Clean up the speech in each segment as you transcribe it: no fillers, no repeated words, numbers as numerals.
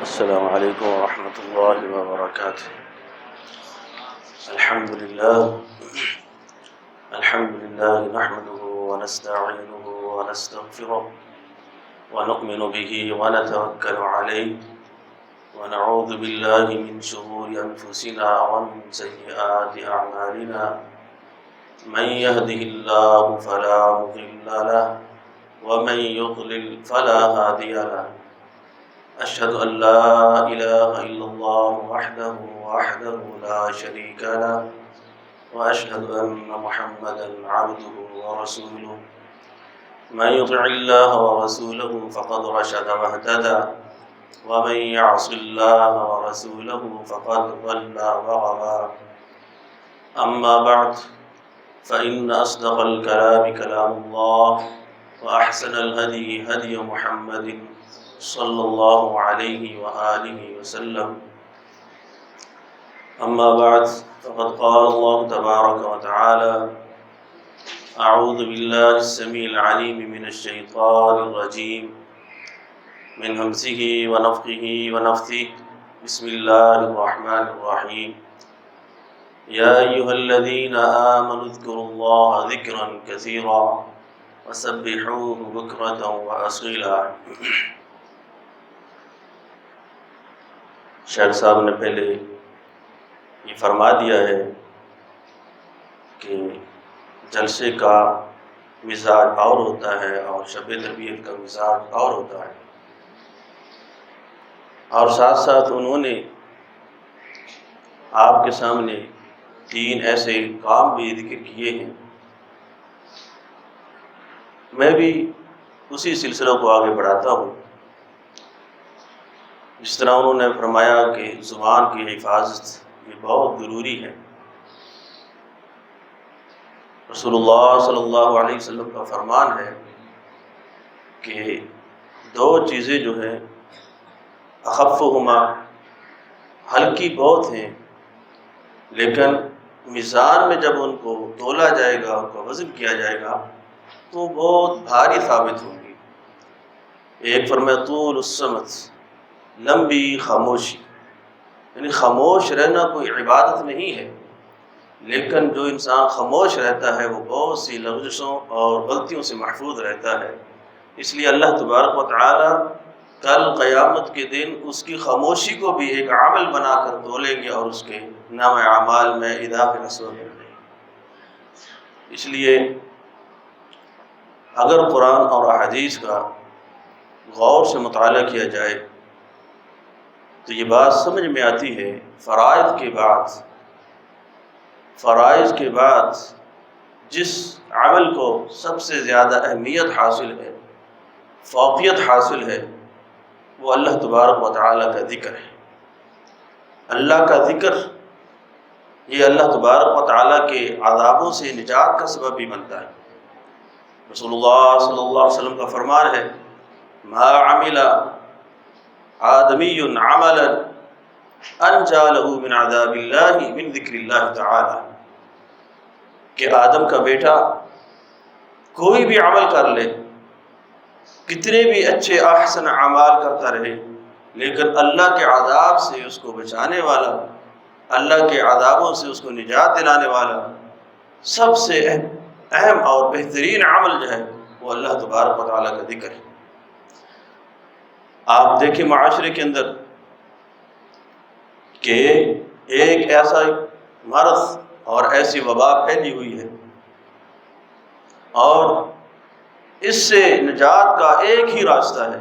السلام علیکم ورحمۃ اللہ وبرکاتہ۔ الحمد للہ نحمده ونستعینه ونستغفره ونؤمن به ونتوکل علیہ ونعوذ باللہ من شرور انفسنا ومن سیئات اعمالنا من يهده اللہ فلا مضل له ومن يضلل فلا هادی له۔ أشهد أن لا إله إلا الله وحده لا شريك له وأشهد أن محمدا عبده ورسوله من يطع الله ورسوله فقد رشد واهتدى ومن يعص الله ورسوله فقد ضل وغوى أما بعد فإن أصدق الكلام كلام الله وأحسن الهدي هدي محمد صلی اللہ علیہ وآلہ وسلم۔ اما بعد فقد قال اللہ تبارک وتعالی اعوذ باللہ السمیع العلیم من الشیطان الرجیم من ہمزہ ونفخہ ونفثہ بسم اللہ الرحمن الرحیم یا ایہا الذین آمنوا اذکروا اللہ ذکرا کثیرا وسبحوہ بکرۃ وأصیلا۔ شیخ صاحب نے پہلے یہ فرما دیا ہے کہ جلسے کا مزاج اور ہوتا ہے اور شب تربیت کا مزاج اور ہوتا ہے، اور ساتھ ساتھ انہوں نے آپ کے سامنے 3 ایسے کام بھی ذکر کیے ہیں۔ میں بھی اسی سلسلہ کو آگے بڑھاتا ہوں۔ جس طرح انہوں نے فرمایا کہ زبان کی حفاظت یہ بہت ضروری ہے۔ رسول اللہ صلی اللہ علیہ وسلم کا فرمان ہے کہ 2 چیزیں جو ہیں اخفہما، ہلکی بہت ہیں لیکن میزان میں جب ان کو تولا جائے گا، ان کا وزن کیا جائے گا تو بہت بھاری ثابت ہوں گی۔ ایک فرمایا طول الصمت، لمبی خاموشی، یعنی خاموش رہنا کوئی عبادت نہیں ہے، لیکن جو انسان خاموش رہتا ہے وہ بہت سی لغزشوں اور غلطیوں سے محفوظ رہتا ہے۔ اس لیے اللہ تبارک و تعالی کل قیامت کے دن اس کی خاموشی کو بھی ایک عمل بنا کر تولیں گے اور اس کے نام اعمال میں اضافہ نصب کریں گے۔ اس لیے اگر قرآن اور احادیث کا غور سے مطالعہ کیا جائے تو یہ بات سمجھ میں آتی ہے، فرائض کے بعد جس عمل کو سب سے زیادہ اہمیت حاصل ہے، فوقیت حاصل ہے، وہ اللہ تبارک و تعالیٰ کا ذکر ہے۔ اللہ کا ذکر یہ اللہ تبارک و تعالیٰ کے عذابوں سے نجات کا سبب بھی بنتا ہے۔ رسول اللہ صلی اللہ علیہ وسلم کا فرمان ہے ما عمل آدمی عملا انجا له من عذاب اللہ من ذکر اللہ تعالی، کہ آدم کا بیٹا کوئی بھی عمل کر لے، کتنے بھی اچھے احسن اعمال کرتا رہے، لیکن اللہ کے عذاب سے اس کو بچانے والا، اللہ کے عذابوں سے اس کو نجات دلانے والا سب سے اہم اور بہترین عمل جو ہے وہ اللہ تبارک و تعالیٰ کا ذکر ہے۔ آپ دیکھیں معاشرے کے اندر کہ ایک ایسا مرض اور ایسی وبا پھیلی ہوئی ہے، اور اس سے نجات کا ایک ہی راستہ ہے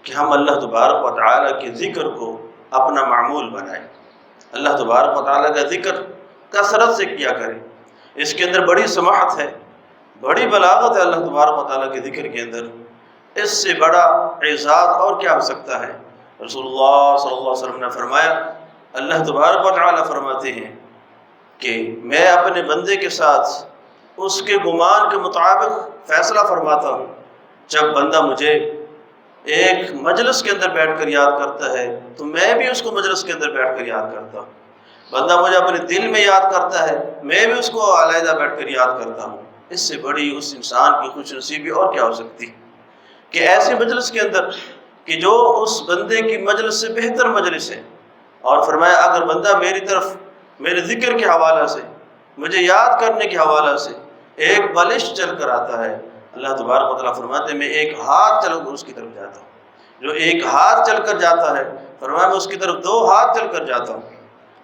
کہ ہم اللہ تبارک و تعالیٰ کے ذکر کو اپنا معمول بنائیں، اللہ تبارک و تعالیٰ کا ذکر کثرت سے کیا کریں۔ اس کے اندر بڑی سماحت ہے، بڑی بلاغت ہے اللہ تبارک و تعالیٰ کے ذکر کے اندر۔ اس سے بڑا اعزاز اور کیا ہو سکتا ہے؟ رسول اللہ صلی اللہ علیہ وسلم نے فرمایا، اللہ تبارک و تعالیٰ فرماتے ہیں کہ میں اپنے بندے کے ساتھ اس کے گمان کے مطابق فیصلہ فرماتا ہوں۔ جب بندہ مجھے ایک مجلس کے اندر بیٹھ کر یاد کرتا ہے تو میں بھی اس کو مجلس کے اندر بیٹھ کر یاد کرتا ہوں۔ بندہ مجھے اپنے دل میں یاد کرتا ہے، میں بھی اس کو علیحدہ بیٹھ کر یاد کرتا ہوں۔ اس سے بڑی اس انسان کی خوش نصیبی اور کیا ہو سکتی کہ ایسے مجلس کے اندر کہ جو اس بندے کی مجلس سے بہتر مجلس ہے، اور فرمایا اگر بندہ میری طرف میرے ذکر کے حوالہ سے، مجھے یاد کرنے کے حوالہ سے ایک بالش چل کر آتا ہے، اللہ تبارک و تعالیٰ فرماتے ہیں میں ایک ہاتھ چل کر اس کی طرف جاتا ہوں۔ جو ایک ہاتھ چل کر جاتا ہے، فرمایا میں اس کی طرف 2 ہاتھ چل کر جاتا ہوں۔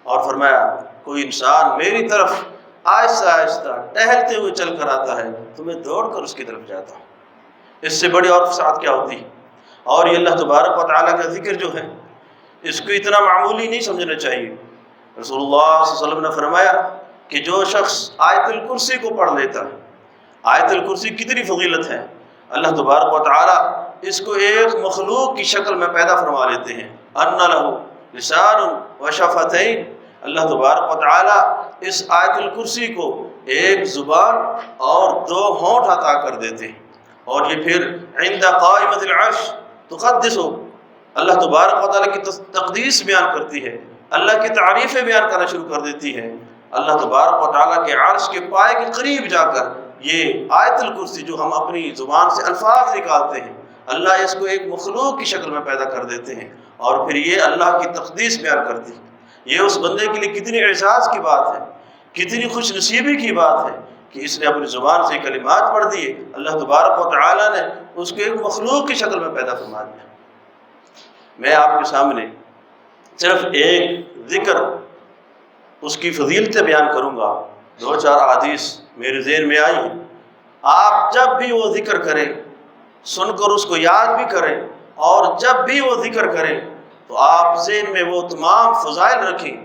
اور فرمایا کوئی انسان میری طرف آہستہ آہستہ ٹہلتے ہوئے چل کر آتا ہے تو میں دوڑ کر اس کی طرف جاتا ہوں۔ اس سے بڑی اور وسعت کیا ہوتی ہے؟ اور یہ اللہ تبارک و تعالیٰ کا ذکر جو ہے اس کو اتنا معمولی نہیں سمجھنا چاہیے۔ رسول اللہ صلی اللہ علیہ وسلم نے فرمایا کہ جو شخص آیت الکرسی کو پڑھ لیتا ہے، آیت الکرسی کتنی فضیلت ہے، اللہ تبارک و تعالیٰ اس کو ایک مخلوق کی شکل میں پیدا فرما لیتے ہیں۔ ان لہ لسان و شفتین، اللہ تبارک و تعالیٰ اس آیت الکرسی کو ایک زبان اور 2 ہونٹ عطا کر دیتے ہیں، اور یہ پھر عند قائمۃ العرش تقدسو، اللہ تبارک و تعالیٰ کی تقدیس بیان کرتی ہے، اللہ کی تعریفیں بیان کرنا شروع کر دیتی ہے۔ اللہ تبارک و تعالیٰ کے عرش کے پائے کے قریب جا کر یہ آیت الکرسی جو ہم اپنی زبان سے الفاظ نکالتے ہیں، اللہ اس کو ایک مخلوق کی شکل میں پیدا کر دیتے ہیں، اور پھر یہ اللہ کی تقدیس بیان کرتی ہے۔ یہ اس بندے کے لیے کتنی اعزاز کی بات ہے، کتنی خوش نصیبی کی بات ہے کہ اس نے اپنی زبان سے کلمات پڑھ دیے، اللہ تبارک و تعالیٰ نے اس کو ایک مخلوق کی شکل میں پیدا فرما دیا۔ میں آپ کے سامنے صرف ایک ذکر، اس کی فضیلتیں بیان کروں گا۔ 2-4 احادیث میرے ذہن میں آئی ہیں، آپ جب بھی وہ ذکر کریں سن کر اس کو یاد بھی کریں، اور جب بھی وہ ذکر کریں تو آپ ذہن میں وہ تمام فضائل رکھیں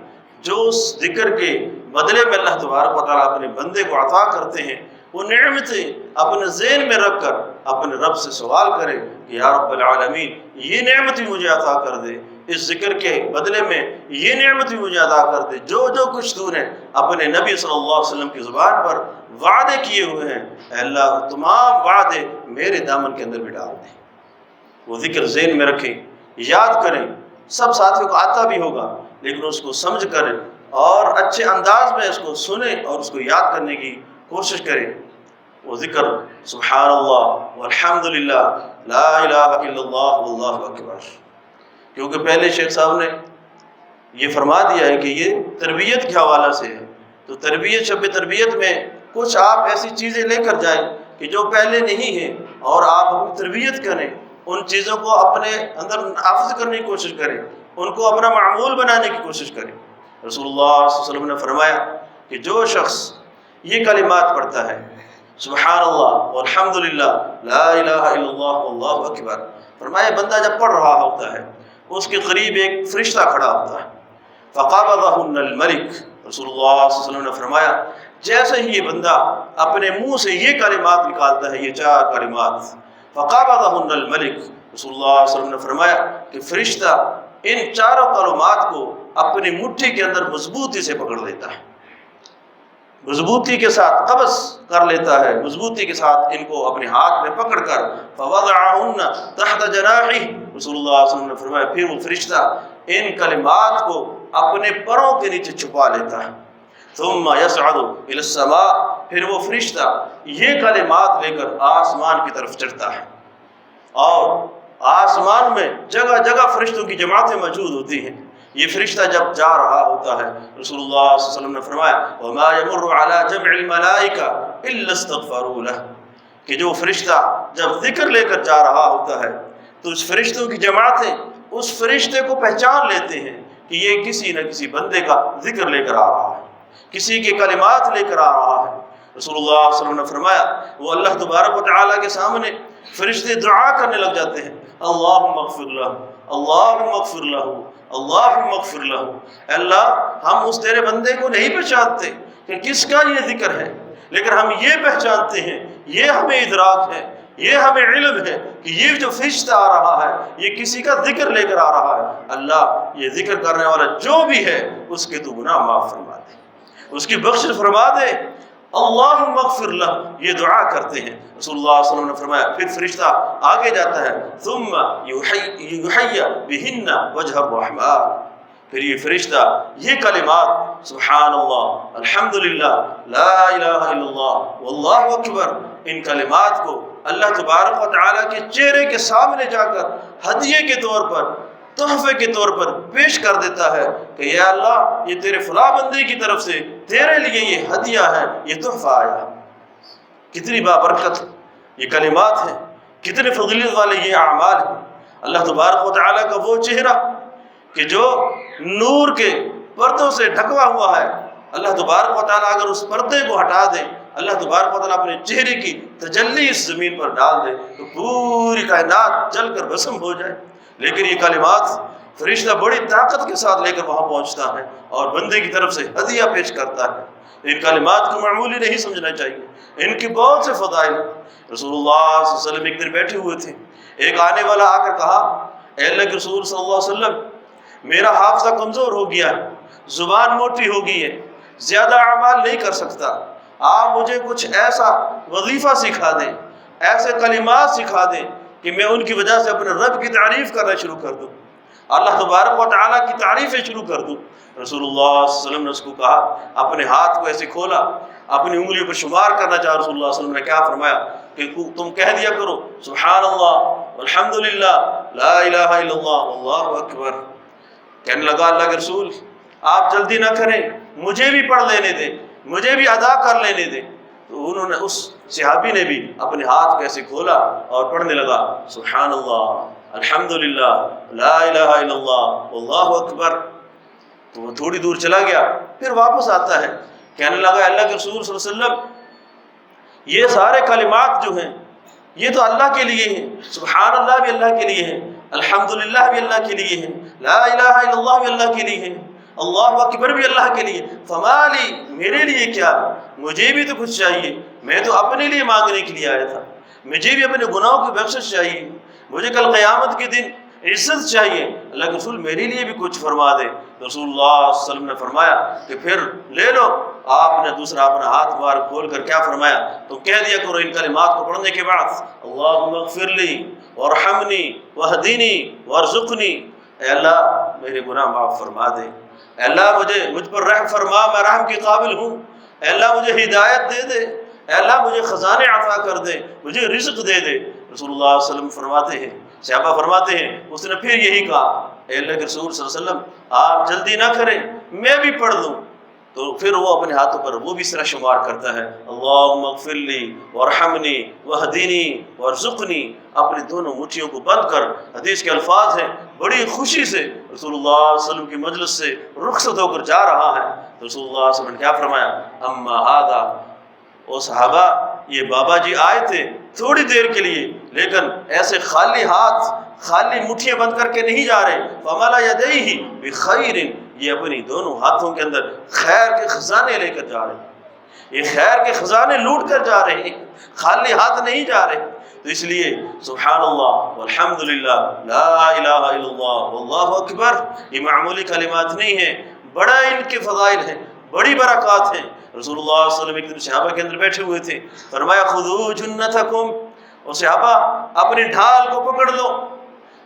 جو اس ذکر کے بدلے میں اللہ تبارک و تعالیٰ اپنے بندے کو عطا کرتے ہیں۔ وہ نعمتیں اپنے ذہن میں رکھ کر اپنے رب سے سوال کریں کہ یا رب العالمین یہ نعمت بھی مجھے عطا کر دے، اس ذکر کے بدلے میں یہ نعمت بھی مجھے عطا کر دے، جو کچھ تو نے اپنے نبی صلی اللہ علیہ وسلم کی زبان پر وعدے کیے ہوئے ہیں، اے اللہ تمام وعدے میرے دامن کے اندر بھی ڈال دیں۔ وہ ذکر ذہن میں رکھیں، یاد کریں۔ سب ساتھیوں کو آتا بھی ہوگا، لیکن اس کو سمجھ کر اور اچھے انداز میں اس کو سنیں اور اس کو یاد کرنے کی کوشش کریں۔ وہ ذکر سبحان اللہ والحمد للہ لا الہ الا اللہ واللہ اکبر، کیونکہ پہلے شیخ صاحب نے یہ فرما دیا ہے کہ یہ تربیت کے حوالہ سے ہے، تو تربیت شب تربیت میں کچھ آپ ایسی چیزیں لے کر جائیں کہ جو پہلے نہیں ہیں، اور آپ اپنی تربیت کریں، ان چیزوں کو اپنے اندر نافذ کرنے کی کوشش کریں، ان کو اپنا معمول بنانے کی کوشش کریں۔ رسول اللہ صلی اللہ علیہ وسلم نے فرمایا کہ جو شخص یہ کلمات پڑھتا ہے سبحان اللہ والحمد للہ لا الہ الا اللہ واللہ اکبر، فرمایا بندہ جب پڑھ رہا ہوتا ہے اس کے قریب ایک فرشتہ کھڑا ہوتا ہے، فقبضہن الملک، رسول اللہ صلی اللہ علیہ وسلم نے فرمایا جیسے ہی یہ بندہ اپنے منہ سے یہ کلمات نکالتا ہے، یہ 4 کلمات، فقبضہن الملک، رسول اللہ صلی اللہ علیہ وسلم نے فرمایا کہ فرشتہ ان 4 کلمات کو اپنی مٹھی کے اندر مضبوطی سے پکڑ لیتا ہے، مضبوطی کے ساتھ قبض کر لیتا ہے، مضبوطی کے ساتھ ان کو اپنے ہاتھ میں پکڑ کر فوضعہن تحت جناحہ، رسول اللہ صلی اللہ علیہ وسلم نے فرمایا پھر وہ فرشتہ ان کلمات کو اپنے پروں کے نیچے چھپا لیتا ہے، ثم یصعد الی السماء، پھر وہ فرشتہ یہ کلمات لے کر آسمان کی طرف چڑھتا ہے، اور آسمان میں جگہ جگہ فرشتوں کی جماعتیں موجود ہوتی ہیں۔ یہ فرشتہ جب جا رہا ہوتا ہے، رسول اللہ صلی اللہ علیہ وسلم نے فرمایا وما يمر على جمع الملائکہ الا استغفروا له، کہ جو فرشتہ جب ذکر لے کر جا رہا ہوتا ہے تو اس فرشتوں کی جماعتیں اس فرشتے کو پہچان لیتے ہیں کہ یہ کسی نہ کسی بندے کا ذکر لے کر آ رہا ہے، کسی کے کلمات لے کر آ رہا ہے۔ رسول اللہ صلی اللہ علیہ وسلم نے فرمایا وہ اللہ تبارک و تعالیٰ کے سامنے فرشتے دعا کرنے لگ جاتے ہیں، اللہم اغفر لہ، اللہم اغفر لہ، اللہم اغفر لہ، اللہ ہم اس تیرے بندے کو نہیں پہچانتے کہ کس کا یہ ذکر ہے، لیکن ہم یہ پہچانتے ہیں، یہ ہمیں ادراک ہے، یہ ہمیں علم ہے کہ یہ جو فرشتہ آ رہا ہے یہ کسی کا ذکر لے کر آ رہا ہے، اللہ یہ ذکر کرنے والا جو بھی ہے اس کے تو گناہ معاف فرما دے، اس کی بخشش فرما دے، اللہم اغفر لہ، یہ دعا کرتے ہیں۔ رسول اللہ صلی اللہ علیہ وسلم نے فرمایا پھر فرشتہ آگے جاتا ہے، ثم یحیی بہن وجہ الرحمن، پھر یہ فرشتہ یہ کلمات سبحان اللہ الحمد للہ لا الہ الا اللہ واللہ اکبر ان کلمات کو اللہ تبارک و تعالیٰ کے چہرے کے سامنے جا کر ہدیے کے طور پر، تحفے کے طور پر پیش کر دیتا ہے کہ یا اللہ یہ تیرے فلاں بندے کی طرف سے تیرے لیے یہ ہدیہ ہے، یہ تحفہ آیا۔ کتنی بابرکت یہ کلمات ہیں، کتنے فضیلت والے یہ اعمال ہیں۔ اللہ تبارک و تعالیٰ کا وہ چہرہ کہ جو نور کے پردوں سے ڈھکا ہوا ہے، اللہ تبارک و تعالیٰ اگر اس پردے کو ہٹا دے، اللہ تبارک و تعالیٰ اپنے چہرے کی تجلی اس زمین پر ڈال دے تو پوری کائنات جل کر بھسم ہو جائے۔ لیکن یہ کلمات فرشتہ بڑی طاقت کے ساتھ لے کر وہاں پہنچتا ہے اور بندے کی طرف سے ہدیہ پیش کرتا ہے۔ ان کلمات کو معمولی نہیں سمجھنا چاہیے، ان کی بہت سے فضائل۔ رسول اللہ صلی اللہ علیہ وسلم ایک دن بیٹھے ہوئے تھے، ایک آنے والا آ کر کہا، اے اللہ کے رسول صلی اللہ علیہ وسلم، میرا حافظہ کمزور ہو گیا ہے، زبان موٹی ہو گئی ہے، زیادہ اعمال نہیں کر سکتا، آپ مجھے کچھ ایسا وظیفہ سکھا دیں، ایسے کلمات سکھا دیں کہ میں ان کی وجہ سے اپنے رب کی تعریف کرنا شروع کر دوں، اللہ تبارک و تعالیٰ کی تعریفیں شروع کر دوں۔ رسول اللہ صلی اللہ علیہ وسلم نے اس کو کہا، اپنے ہاتھ کو ایسے کھولا، اپنی انگلیوں پر شمار کرنا چاہا۔ رسول اللہ صلی اللہ علیہ وسلم نے کیا فرمایا کہ تم کہہ دیا کرو سبحان اللہ والحمدللہ لا الہ الا اللہ واللہ اکبر۔ کہنے لگا اللہ کے رسول آپ جلدی نہ کریں، مجھے بھی پڑھ لینے دیں، مجھے بھی ادا کر لینے دیں۔ تو انہوں نے، اس صحابی نے بھی اپنے ہاتھ کو ایسے کھولا اور پڑھنے لگا سبحان اللہ الحمدللہ لا الہ الا اللہ واللہ اکبر۔ تو وہ تھوڑی دور چلا گیا، پھر واپس آتا ہے، کہنے لگا اللہ کے رسول صلی اللہ علیہ وسلم یہ سارے کلمات جو ہیں یہ تو اللہ کے لیے ہیں، سبحان اللہ بھی اللہ کے لیے ہیں، الحمدللہ بھی اللہ کے لیے ہیں، لا الہ الا اللہ بھی اللہ کے لیے ہیں، اللہ اکبر بھی اللہ کے لیے، فما لی میرے لیے کیا، مجھے بھی تو کچھ چاہیے، میں تو اپنے لیے مانگنے کے لیے آیا تھا، مجھے بھی اپنے گناہوں کی بخشش چاہیے، مجھے کل قیامت کے دن عزت چاہیے، اللہ کے رسول میرے لیے بھی کچھ فرما دے۔ رسول اللہ صلی اللہ علیہ وسلم نے فرمایا کہ پھر لے لو۔ آپ نے دوسرا اپنا ہاتھ بار کھول کر کیا فرمایا، تو کہہ دیا کرو ان کلمات کو پڑھنے کے بعد، اللہم اغفر لی وارحمنی وہدینی وارزقنی، اے اللہ میرے گناہ معاف فرما دے، اے اللہ مجھ پر رحم فرما، میں رحم کے قابل ہوں، اے اللہ مجھے ہدایت دے دے، اے اللہ مجھے خزانے عطا کر دے، مجھے رزق دے دے۔ رسول اللہ صلی اللہ علیہ وسلم فرماتے ہیں، صحابہ فرماتے ہیں، اس نے پھر یہی کہا، اے اللہ کے رسول صلی اللہ علیہ وسلم آپ جلدی نہ کریں، میں بھی پڑھ لوں۔ تو پھر وہ اپنے ہاتھوں پر وہ بھی اس طرح شمار کرتا ہے، اللہم اغفر لی وارحمنی وہدینی وارزقنی، اپنی دونوں مٹھیوں کو بند کر، حدیث کے الفاظ ہیں، بڑی خوشی سے رسول اللہ صلی اللہ علیہ وسلم کی مجلس سے رخصت ہو کر جا رہا ہے۔ تو رسول اللہ صلی اللہ علیہ وسلم نے کیا فرمایا، اما ھذا، او صحابہ یہ بابا جی آئے تھے تھوڑی دیر کے لیے، لیکن ایسے خالی ہاتھ، خالی مٹھیاں بند کر کے نہیں جا رہے، فملا یدیہ بخیر، یہ اپنی دونوں ہاتھوں کے اندر خیر کے خزانے لے کر جا رہے ہیں، یہ خیر کے خزانے لوٹ کر جا رہے ہیں، خالی ہاتھ نہیں جا رہے۔ تو اس لیے سبحان اللہ والحمدللہ لا الہ الا اللہ واللہ اکبر یہ معمولی کلمات نہیں ہیں، بڑا ان کے فضائل ہیں، بڑی برکات ہیں۔ رسول اللہ صلی اللہ علیہ وسلم ایک دن صحابہ کے اندر بیٹھے ہوئے تھے، فرمایا خذو جنتکم، اور صحابہ اپنی ڈھال کو پکڑ لو۔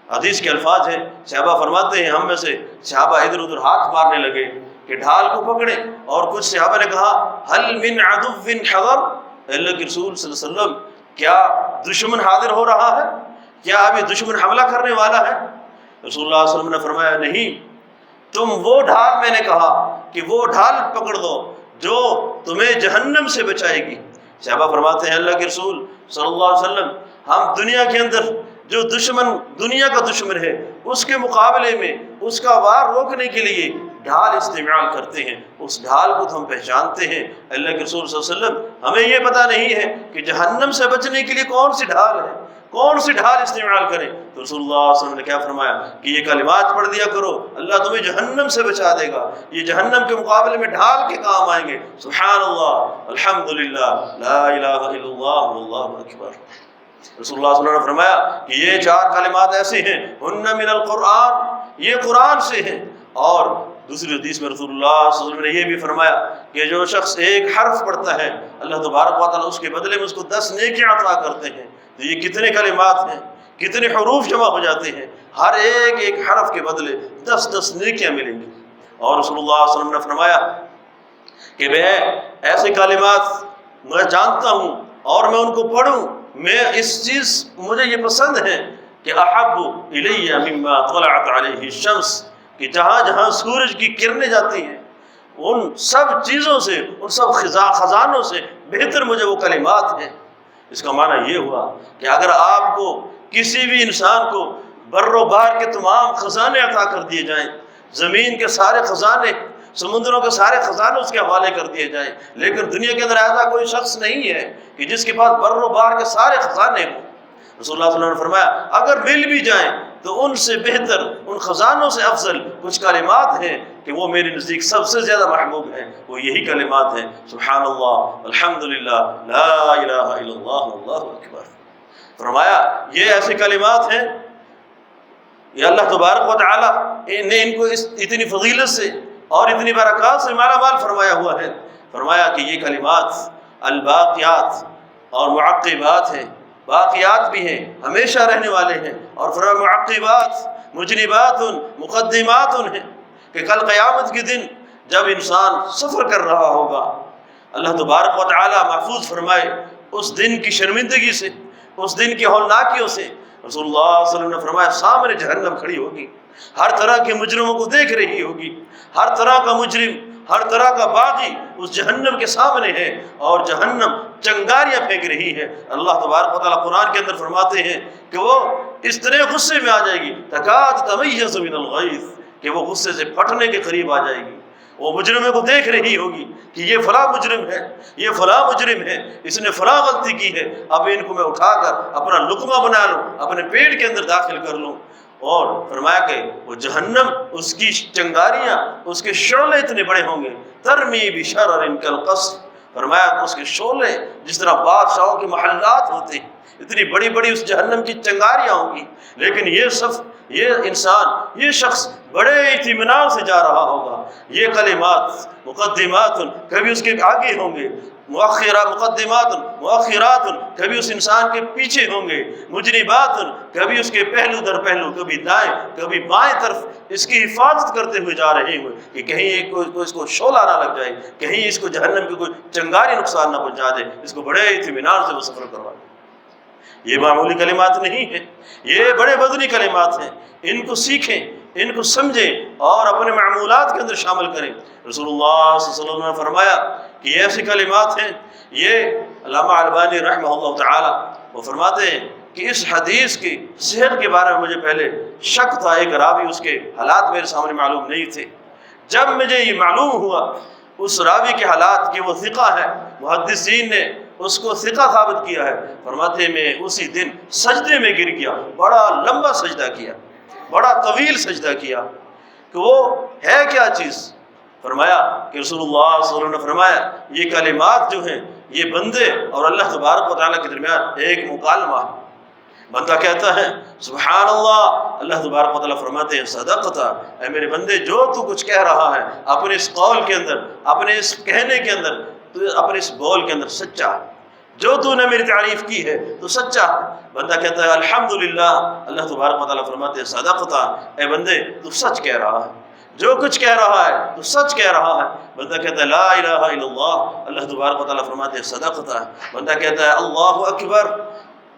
حدیث کے الفاظ ہیں، صحابہ فرماتے ہیں ہم میں سے صحابہ ادھر ادھر ہاتھ مارنے لگے کہ ڈھال کو پکڑیں، اور کچھ صحابہ نے کہا هل من عدو حضر، اللہ کے رسول صلی اللہ علیہ وسلم کیا دشمن حاضر ہو رہا ہے، کیا ابھی دشمن حملہ کرنے والا ہے؟ رسول اللہ صلی اللہ علیہ وسلم نے فرمایا نہیں، تم وہ ڈھال، میں نے کہا کہ وہ ڈھال پکڑ دو جو تمہیں جہنم سے بچائے گی۔ صحابہ فرماتے ہیں اللہ کے رسول صلی اللہ علیہ وسلم ہم دنیا کے اندر جو دشمن دنیا کا دشمن ہے اس کے مقابلے میں اس کا وار روکنے کے لیے ڈھال استعمال کرتے ہیں، اس ڈھال کو تو ہم پہچانتے ہیں۔ اللہ کے رسول صلی اللہ علیہ وسلم ہمیں یہ پتہ نہیں ہے کہ جہنم سے بچنے کے لیے کون سی ڈھال ہے، کون سی ڈھال استعمال کریں۔ تو رسول اللہ صلی اللہ علیہ وسلم نے کیا فرمایا کہ یہ کلمات پڑھ دیا کرو، اللہ تمہیں جہنم سے بچا دے گا، یہ جہنم کے مقابلے میں ڈھال کے کام آئیں گے۔ سبحان اللہ الحمدللہ لا الہ الا اللہ واللہ اکبر۔ رسول اللہ صلی اللہ علیہ وسلم نے فرمایا کہ یہ چار کلمات ایسے ہیں، ہن من القرآن، یہ قرآن سے ہیں۔ اور دوسری حدیث میں رسول اللہ صلی اللہ علیہ وسلم نے یہ بھی فرمایا کہ جو شخص ایک حرف پڑھتا ہے اللہ تبارک و تعالیٰ اس کے بدلے میں اس کو 10 نیکیاں عطا کرتے ہیں۔ تو یہ کتنے کلمات ہیں، کتنے حروف جمع ہو جاتے ہیں، ہر ایک حرف کے بدلے 10 نیکیاں ملیں گی۔ اور رسول اللہ صلی اللہ علیہ وسلم نے فرمایا کہ میں ایسے کلمات میں جانتا ہوں اور میں ان کو پڑھوں، میں اس چیز مجھے یہ پسند ہے کہ احب الی مما طلعت علیہ الشمس، کہ جہاں جہاں سورج کی کرنیں جاتی ہیں ان سب چیزوں سے، ان سب خزانوں سے بہتر مجھے وہ کلمات ہیں۔ اس کا معنی یہ ہوا کہ اگر آپ کو کسی بھی انسان کو بر و بحر کے تمام خزانے عطا کر دیے جائیں، زمین کے سارے خزانے، سمندروں کے سارے خزانے اس کے حوالے کر دیے جائیں، لیکن دنیا کے اندر ایسا کوئی شخص نہیں ہے کہ جس کے پاس بر و بحر کے سارے خزانے ہوں۔ رسول اللہ صلی اللہ علیہ وسلم نے فرمایا اگر مل بھی جائیں تو ان سے بہتر، ان خزانوں سے افضل کچھ کلمات ہیں کہ وہ میرے نزدیک سب سے زیادہ محبوب ہیں، وہ یہی کلمات ہیں سبحان اللہ، الحمدللہ، لا الہ الا اللہ، واللہ اکبر۔ فرمایا یہ ایسے کلمات ہیں، یہ اللہ تبارک و تعالی نے ان کو اتنی فضیلت سے اور اتنی برکات سے مالا مال فرمایا ہوا ہے۔ فرمایا کہ یہ کلمات الباقیات اور معقبات ہیں، باقیات بھی ہیں، ہمیشہ رہنے والے ہیں، اور فرمایا معقبات مجنبات مقدمات ہیں، کہ کل قیامت کے دن جب انسان سفر کر رہا ہوگا، اللہ تبارک و تعالی محفوظ فرمائے اس دن کی شرمندگی سے، اس دن کی ہولناکیوں سے۔ رسول اللہ صلی اللہ علیہ وسلم نے فرمایا سامنے جہنم کھڑی ہوگی، ہر طرح کے مجرموں کو دیکھ رہی ہوگی، ہر طرح کا مجرم، ہر طرح کا باغی اس جہنم کے سامنے ہے، اور جہنم چنگاریاں پھینک رہی ہے۔ اللہ تبارک و تعالیٰ قرآن کے اندر فرماتے ہیں کہ وہ اس طرح غصے میں آ جائے گی، تکاد تمیز من الغیظ، کہ وہ غصے سے پھٹنے کے قریب آ جائے گی۔ وہ مجرموں کو دیکھ رہی ہوگی کہ یہ فلاں مجرم ہے، یہ فلاں مجرم ہے، اس نے فلاں غلطی کی ہے، اب ان کو میں اٹھا کر اپنا لقمہ بنا لوں، اپنے پیٹ کے اندر داخل کر لوں۔ اور فرمایا کہ وہ جہنم، اس کی چنگاریاں، اس کے شعلے اتنے بڑے ہوں گے، ترمی بشرر کالقصر، فرمایا اس کے شعلے جس طرح بادشاہوں کے محلات ہوتے ہیں، اتنی بڑی بڑی اس جہنم کی چنگاریاں ہوں گی، لیکن یہ انسان، یہ شخص بڑے اطمینان سے جا رہا ہوگا۔ یہ کلمات مقدمات کبھی اس کے آگے ہوں گے، مقدمات مؤخرات کبھی اس انسان کے پیچھے ہوں گے، مجنبات کبھی اس کے پہلو در پہلو، کبھی دائیں کبھی بائیں طرف اس کی حفاظت کرتے ہوئے جا رہے ہوئے کہ کہیں اس کو شعلہ نہ لگ جائے، کہیں اس کو جہنم کی کوئی چنگاری نقصان نہ پہنچا دے، اس کو بڑے اطمینان سے وہ سفر کروا دے۔ یہ معمولی کلمات نہیں ہیں، یہ بڑے وزنی کلمات ہیں، ان کو سیکھیں، ان کو سمجھیں اور اپنے معمولات کے اندر شامل کریں۔ رسول اللہ صلی اللہ علیہ وسلم نے فرمایا کہ یہ ایسی کلمات ہیں، یہ علامہ البانی رحمہ اللہ تعالی وہ فرماتے ہیں کہ اس حدیث کی صحت کے بارے میں مجھے پہلے شک تھا، ایک راوی اس کے حالات میرے سامنے معلوم نہیں تھے، جب مجھے یہ معلوم ہوا اس راوی کے حالات کہ وہ ثقہ ہے، محدثین نے اس کو ثقہ ثابت کیا ہے، فرماتے میں اسی دن سجدے میں گر گیا، بڑا لمبا سجدہ کیا، بڑا طویل سجدہ کیا، کہ وہ ہے کیا چیز؟ فرمایا کہ رسول اللہ صلی اللہ علیہ وسلم نے فرمایا یہ کلمات جو ہیں یہ بندے اور اللہ تبارک و تعالیٰ کے درمیان ایک مکالمہ ہے۔ بندہ کہتا ہے سبحان اللہ، اللہ تبارک و تعالیٰ فرماتے ہیں صدقتا، اے میرے بندے جو تو کچھ کہہ رہا ہے اپنے اس قول کے اندر، اپنے اس کہنے کے اندر، اپنے اس بول کے اندر سچا ہے، جو تو نے میری تعریف کی ہے تو سچا ہے۔ بندہ کہتا ہے الحمدللہ، اللہ تبارک و تعالیٰ فرماتے ہیں صدقتا، اے بندے تو سچ کہہ رہا ہے، جو کچھ کہہ رہا ہے تو سچ کہہ رہا ہے۔ بندہ کہتا ہے لا الہ الا اللہ، اللہ تبارک و تعالیٰ فرماتے ہیں صدقتا۔ بندہ کہتا ہے اللہ اکبر،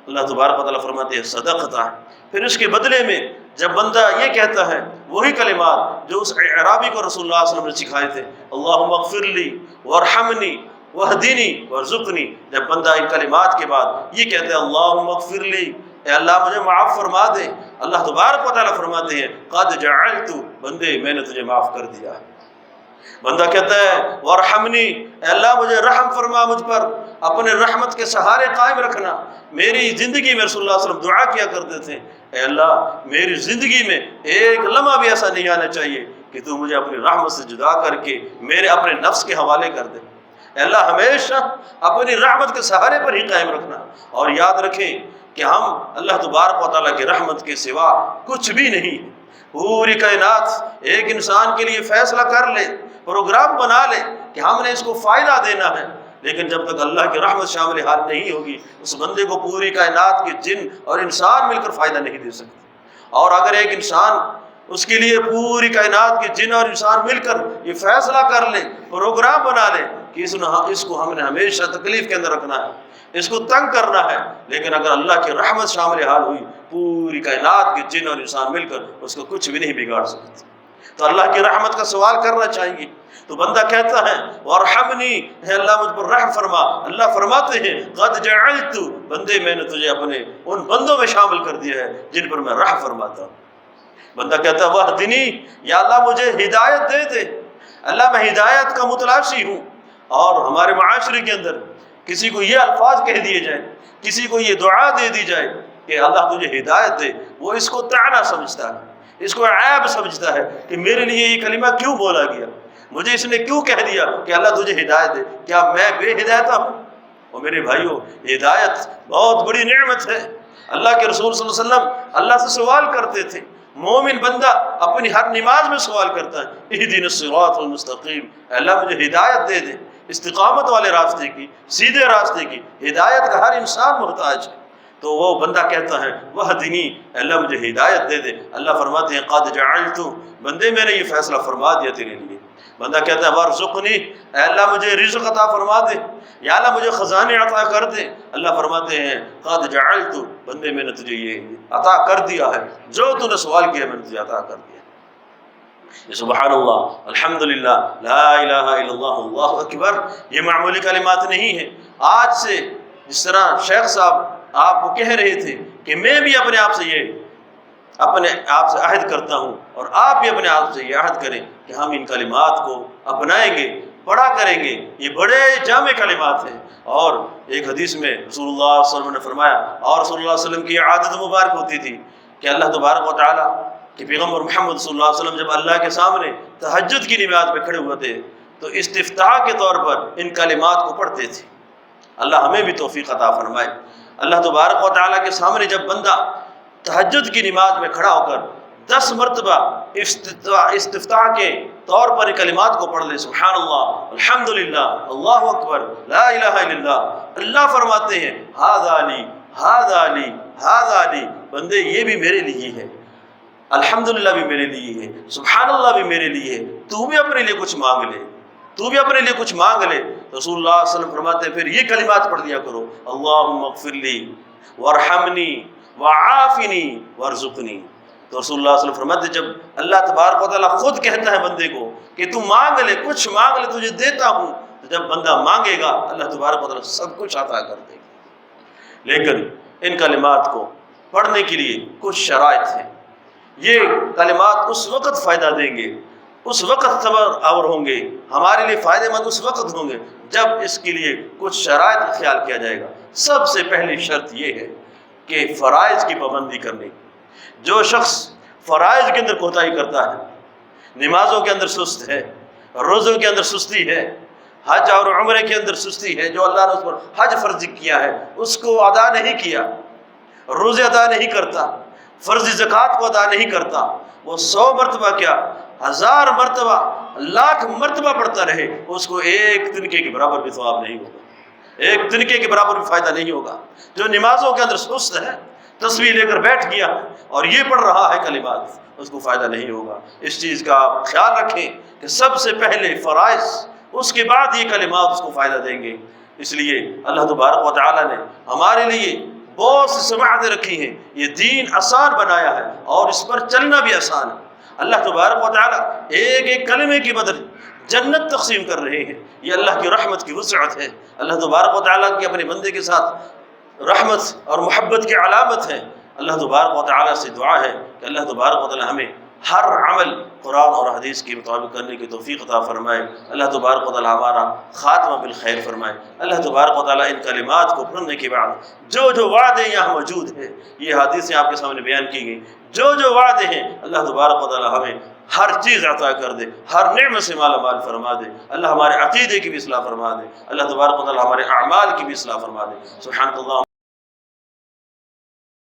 اللہ تبارک و تعالیٰ فرماتے ہیں صدقتا۔ پھر اس کے بدلے میں جب بندہ یہ کہتا ہے وہی کلمات جو اس اعرابی کو رسول اللہ صلی اللہ علیہ وسلم نے سکھائے تھے، اللہم اغفر لی وارحمنی واہدنی وارزقنی، جب بندہ ان کلمات کے بعد یہ کہتا ہے اللہم اغفر لی، اے اللہ مجھے معاف فرما دے، اللہ تبارک و تعالیٰ فرماتے ہیں قد جعلت، بندے میں نے تجھے معاف کر دیا۔ بندہ کہتا ہے وارحمنی، اے اللہ مجھے رحم فرما، مجھ پر اپنے رحمت کے سہارے قائم رکھنا۔ میری زندگی میں رسول اللہ صلی اللہ علیہ وسلم دعا کیا کرتے تھے اے اللہ میری زندگی میں ایک لمحہ بھی ایسا نہیں آنا چاہیے کہ تو مجھے اپنی رحمت سے جدا کر کے میرے اپنے نفس کے حوالے کر دے۔ اے اللہ ہمیشہ اپنی رحمت کے سہارے پر ہی قائم رکھنا، اور یاد رکھیں کہ ہم اللہ تبارک و تعالیٰ کی رحمت کے سوا کچھ بھی نہیں۔ پوری کائنات ایک انسان کے لیے فیصلہ کر لے، پروگرام بنا لے کہ ہم نے اس کو فائدہ دینا ہے، لیکن جب تک اللہ کی رحمت شامل حال نہیں ہوگی اس بندے کو پوری کائنات کے جن اور انسان مل کر فائدہ نہیں دے سکتے۔ اور اگر ایک انسان اس کے لیے پوری کائنات کے جن اور انسان مل کر یہ فیصلہ کر لے، پروگرام بنا لے کہ اس کو ہم نے ہمیشہ تکلیف کے اندر رکھنا ہے، اس کو تنگ کرنا ہے، لیکن اگر اللہ کی رحمت شامل حال ہوئی پوری کائنات کے جن اور انسان مل کر اس کو کچھ بھی نہیں بگاڑ سکتے۔ تو اللہ کی رحمت کا سوال کرنا چاہیے۔ تو بندہ کہتا ہے وارحمنی، اے اللہ مجھ پر رحم فرما۔ اللہ فرماتے ہیں قد جعلت، بندے میں نے تجھے اپنے ان بندوں میں شامل کر دیا ہے جن پر میں رحم فرماتا ہوں۔ بندہ کہتا ہے واہدنی، یا اللہ مجھے ہدایت دے دے۔ اللہ میں ہدایت کا متلاشی ہوں، اور ہمارے معاشرے کے اندر کسی کو یہ الفاظ کہہ دیے جائیں، کسی کو یہ دعا دے دی جائے کہ اللہ تجھے ہدایت دے، وہ اس کو طعنہ سمجھتا ہے، اس کو عیب سمجھتا ہے کہ میرے لیے یہ کلمہ کیوں بولا گیا، مجھے اس نے کیوں کہہ دیا کہ اللہ تجھے ہدایت دے، کیا میں بے ہدایتہ ہوں؟ اور میرے بھائیوں، ہدایت بہت بڑی نعمت ہے۔ اللہ کے رسول صلی اللہ علیہ وسلم اللہ سے سوال کرتے تھے، مومن بندہ اپنی ہر نماز میں سوال کرتا ہے اہدنا الصراط المستقیم، اللہ مجھے ہدایت دے دے، استقامت والے راستے کی، سیدھے راستے کی ہدایت کا ہر انسان محتاج ہے۔ تو وہ بندہ کہتا ہے وہدنی، اللہ مجھے ہدایت دے دے۔ اللہ فرماتے ہیں قد جعلت، بندے میں نے یہ فیصلہ فرما دیا تیرے لیے۔ بندہ کہتا ہے وارزقنی، اے اللہ مجھے رزق عطا فرما دے، یا اللہ مجھے خزانے عطا کر دے۔ اللہ فرماتے ہیں قد جعلت، بندے میں نے تجھے یہ عطا کر دیا ہے، جو تو نے سوال کیا میں نے تجھے عطا کر دیا۔ سبحان اللہ، الحمدللہ، لا الہ الا اللہ، اللہ اکبر، یہ معمولی کلمات نہیں ہیں۔ آج سے جس طرح شیخ صاحب آپ کو کہہ رہے تھے کہ میں بھی اپنے آپ سے عہد کرتا ہوں، اور آپ بھی اپنے آپ سے یہ عہد کریں کہ ہم ان کلمات کو اپنائیں گے، پڑھا کریں گے۔ یہ بڑے جامع کلمات ہیں، اور ایک حدیث میں رسول اللہ صلی اللہ علیہ وسلم نے فرمایا، اور رسول اللہ صلی اللہ علیہ وسلم کی عادت مبارک ہوتی تھی کہ اللہ تبارک و تعالیٰ کہ پیغمبر محمد صلی اللہ علیہ وسلم جب اللہ کے سامنے تہجد کی نماز میں کھڑے ہوئے تھے تو استفتاح کے طور پر ان کلمات کو پڑھتے تھے۔ اللہ ہمیں بھی توفیق عطا فرمائے۔ اللہ تبارک و تعالیٰ کے سامنے جب بندہ تہجد کی نماز میں کھڑا ہو کر 10 مرتبہ استفتاح کے طور پر کلمات کو پڑھ لے، سبحان اللہ، الحمدللہ، اللہ اکبر، لا الہ الا اللہ، اللہ فرماتے ہیں ھذا لی، ھذا لی، ھذا لی، بندے یہ بھی میرے لیے ہے، الحمدللہ بھی میرے لیے ہے، سبحان اللہ بھی میرے لیے ہے، تو بھی اپنے لیے کچھ مانگ لے، تو بھی اپنے لیے کچھ مانگ لے۔ رسول اللہ صلی اللہ علیہ وسلم فرماتے ہیں پھر یہ کلمات پڑھ لیا کرو، اللہم اغفر لی وارحمنی وعافنی وارزقنی۔ تو رسول اللہ صلی اللہ علیہ وسلم فرماتے ہیں جب اللہ تبارک و تعالیٰ خود کہتا ہے بندے کو کہ تو مانگ لے، کچھ مانگ لے، تجھے دیتا ہوں، تو جب بندہ مانگے گا اللہ تبارک و تعالیٰ سب کچھ عطا کر دے گا۔ لیکن ان کلمات کو پڑھنے کے لیے کچھ شرائط ہیں۔ یہ کلمات اس وقت فائدہ دیں گے، اس وقت صبر آور ہوں گے، ہمارے لیے فائدہ مند اس وقت ہوں گے جب اس کے لیے کچھ شرائط کا خیال کیا جائے گا۔ سب سے پہلی شرط یہ ہے کہ فرائض کی پابندی کرنے۔ جو شخص فرائض کے اندر کوتاہی کرتا ہے، نمازوں کے اندر سست ہے، روزوں کے اندر سستی ہے، حج اور عمرے کے اندر سستی ہے، جو اللہ نے اس پر حج فرض کیا ہے اس کو ادا نہیں کیا، روزے ادا نہیں کرتا، فرض زکوٰۃ کو ادا نہیں کرتا، وہ 100 مرتبہ کیا 1000 مرتبہ، لاکھ مرتبہ پڑھتا رہے، اس کو ایک تنکے کے برابر بھی ثواب نہیں ہوگا، ایک تنکے کے برابر بھی فائدہ نہیں ہوگا۔ جو نمازوں کے اندر سست ہے، تسبیح لے کر بیٹھ گیا اور یہ پڑھ رہا ہے کلمات، اس کو فائدہ نہیں ہوگا۔ اس چیز کا خیال رکھیں کہ سب سے پہلے فرائض، اس کے بعد یہ کلمات اس کو فائدہ دیں گے۔ اس لیے اللہ تبارک و تعالیٰ نے ہمارے لیے بہت سی سماعتیں رکھی ہیں، یہ دین آسان بنایا ہے اور اس پر چلنا بھی آسان ہے۔ اللہ تبارک و تعالیٰ ایک ایک کلمے کی بدل جنت تقسیم کر رہے ہیں، یہ اللہ کی رحمت کی وسعت ہے۔ اللہ تبارک و تعالیٰ کی اپنے بندے کے ساتھ رحمت اور محبت کی علامت ہے۔ اللہ تبارک و تعالیٰ سے دعا ہے کہ اللہ تبارک و تعالیٰ ہمیں ہر عمل قرآن اور حدیث کے مطابق کرنے کی توفیق عطا فرمائے۔ اللہ تبارک و تعالیٰ ہمارا خاتمہ بالخیر فرمائے۔ اللہ تبارک و تعالیٰ ان کلمات کو پڑھنے کے بعد جو جو وعدے یہاں موجود ہیں، یہ حدیثیں آپ کے سامنے بیان کی گئی، جو جو وعدے ہیں اللہ تبارک و تعالیٰ ہمیں ہر چیز عطا کر دے، ہر نعمت سے مالا مال فرما دے۔ اللہ ہمارے عقیدے کی بھی اصلاح فرما دے، اللہ تبارک و تعالیٰ ہمارے اعمال کی بھی اصلاح فرما دے۔ سبحانک اللہ